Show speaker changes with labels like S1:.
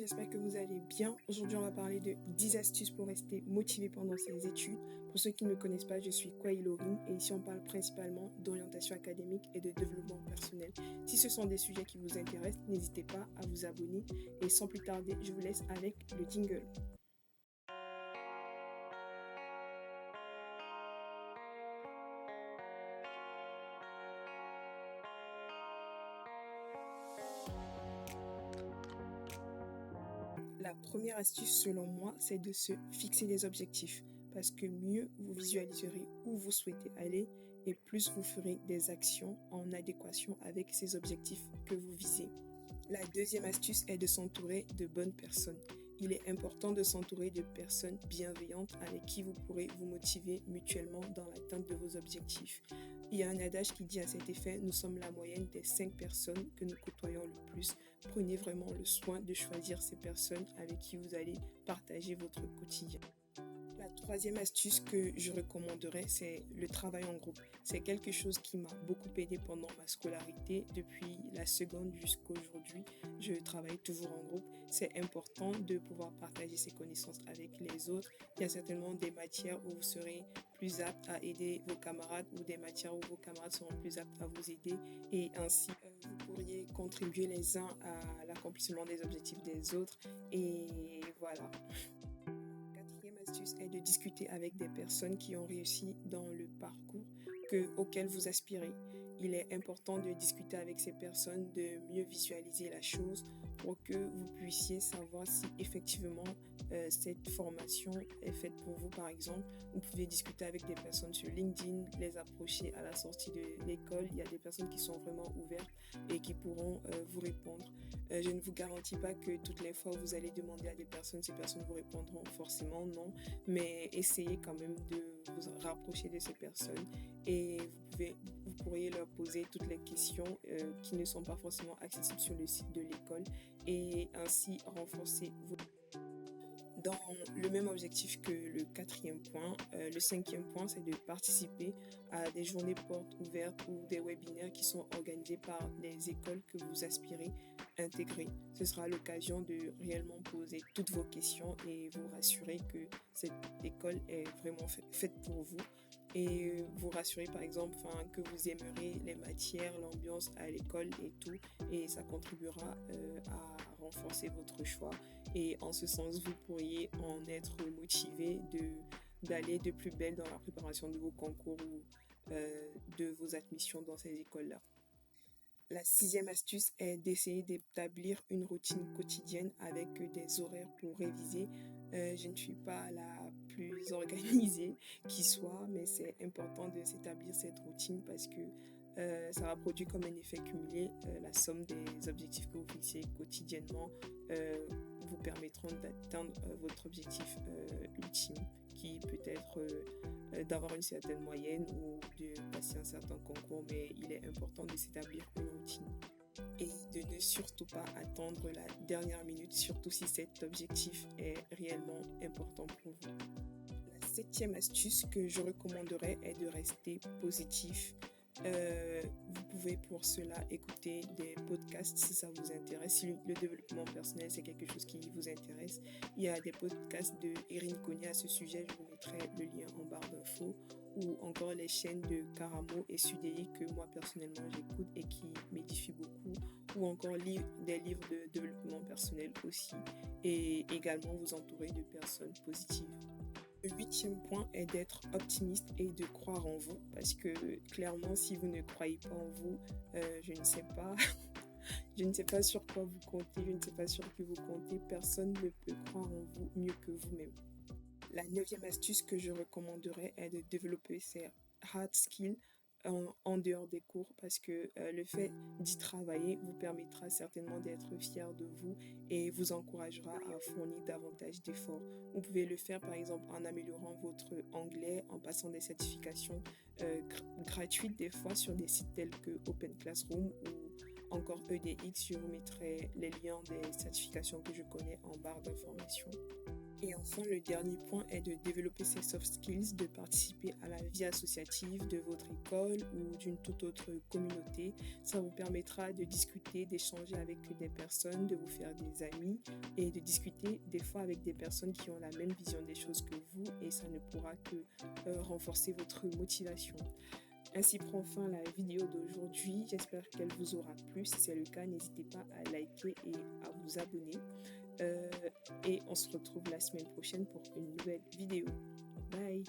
S1: j'espère que vous allez bien. Aujourd'hui, on va parler de 10 astuces pour rester motivé pendant ses études. Pour ceux qui ne me connaissent pas, je suis Kwai Laurin et ici on parle principalement d'orientation académique et de développement personnel. Si ce sont des sujets qui vous intéressent, n'hésitez pas à vous abonner et sans plus tarder, je vous laisse avec le jingle. La première astuce, selon moi, c'est de se fixer des objectifs. Parce que mieux vous visualiserez où vous souhaitez aller et plus vous ferez des actions en adéquation avec ces objectifs que vous visez. La deuxième astuce est de s'entourer de bonnes personnes. Il est important de s'entourer de personnes bienveillantes avec qui vous pourrez vous motiver mutuellement dans l'atteinte de vos objectifs. Il y a un adage qui dit à cet effet, nous sommes la moyenne des 5 personnes que nous côtoyons le plus. Prenez vraiment le soin de choisir ces personnes avec qui vous allez partager votre quotidien. La troisième astuce que je recommanderais, c'est le travail en groupe. C'est quelque chose qui m'a beaucoup aidé pendant ma scolarité. Depuis la seconde jusqu'à aujourd'hui, je travaille toujours en groupe. C'est important de pouvoir partager ses connaissances avec les autres. Il y a certainement des matières où vous serez plus apte à aider vos camarades ou des matières où vos camarades seront plus aptes à vous aider. Et ainsi, vous pourriez contribuer les uns à l'accomplissement des objectifs des autres. Et voilà. L'astuce est de discuter avec des personnes qui ont réussi dans le parcours auquel vous aspirez. Il est important de discuter avec ces personnes, de mieux visualiser la chose pour que vous puissiez savoir si effectivement cette formation est faite pour vous. Par exemple, vous pouvez discuter avec des personnes sur LinkedIn, les approcher à la sortie de l'école. Il y a des personnes qui sont vraiment ouvertes et qui pourront vous répondre. Je ne vous garantis pas que toutes les fois où vous allez demander à des personnes, ces personnes vous répondront forcément non, mais essayez quand même de vous rapprocher de ces personnes et vous pourriez leur poser toutes les questions qui ne sont pas forcément accessibles sur le site de l'école et ainsi renforcer vos... Dans le même objectif que le quatrième point, le cinquième point, c'est de participer à des journées portes ouvertes ou des webinaires qui sont organisés par des écoles que vous aspirez intégrer. Ce sera l'occasion de réellement poser toutes vos questions et vous rassurer que cette école est vraiment faite pour vous et vous rassurer par exemple que vous aimerez les matières, l'ambiance à l'école et tout, et ça contribuera à renforcer votre choix et en ce sens vous pourriez en être motivé d'aller de plus belle dans la préparation de vos concours ou de vos admissions dans ces écoles-là. La sixième astuce est d'essayer d'établir une routine quotidienne avec des horaires pour réviser. Je ne suis pas la plus organisée qui soit, mais c'est important de s'établir cette routine parce que ça va produire comme un effet cumulé. La somme des objectifs que vous fixez quotidiennement vous permettront d'atteindre votre objectif ultime qui peut être d'avoir une certaine moyenne ou de passer un certain concours, mais il est important de s'établir une routine et de ne surtout pas attendre la dernière minute, surtout si cet objectif est réellement important pour vous. La septième astuce que je recommanderais est de rester positif. Vous pouvez pour cela écouter des podcasts si ça vous intéresse, si le développement personnel c'est quelque chose qui vous intéresse. Il y a des podcasts de Erin Coney à ce sujet, je vous mettrai le lien en barre d'infos, ou encore les chaînes de Karamo et Sudei que moi personnellement j'écoute et qui m'édifient beaucoup, ou encore des livres de développement personnel aussi, et également vous entourer de personnes positives. Le huitième point est d'être optimiste et de croire en vous parce que clairement si vous ne croyez pas en vous, je ne sais pas je ne sais pas sur quoi vous comptez, je ne sais pas sur qui vous comptez, personne ne peut croire en vous mieux que vous-même. La neuvième astuce que je recommanderais est de développer ses hard skills en dehors des cours parce que le fait d'y travailler vous permettra certainement d'être fier de vous et vous encouragera à fournir davantage d'efforts. Vous pouvez le faire par exemple en améliorant votre anglais, en passant des certifications gratuites des fois sur des sites tels que Open Classroom ou encore EDX. Je vous mettrai les liens des certifications que je connais en barre d'informations. Et enfin, le dernier point est de développer ses soft skills, de participer à la vie associative de votre école ou d'une toute autre communauté. Ça vous permettra de discuter, d'échanger avec des personnes, de vous faire des amis et de discuter des fois avec des personnes qui ont la même vision des choses que vous, et ça ne pourra que renforcer votre motivation. Ainsi prend fin la vidéo d'aujourd'hui. J'espère qu'elle vous aura plu. Si c'est le cas, n'hésitez pas à liker et à vous abonner. Et on se retrouve la semaine prochaine pour une nouvelle vidéo. Bye!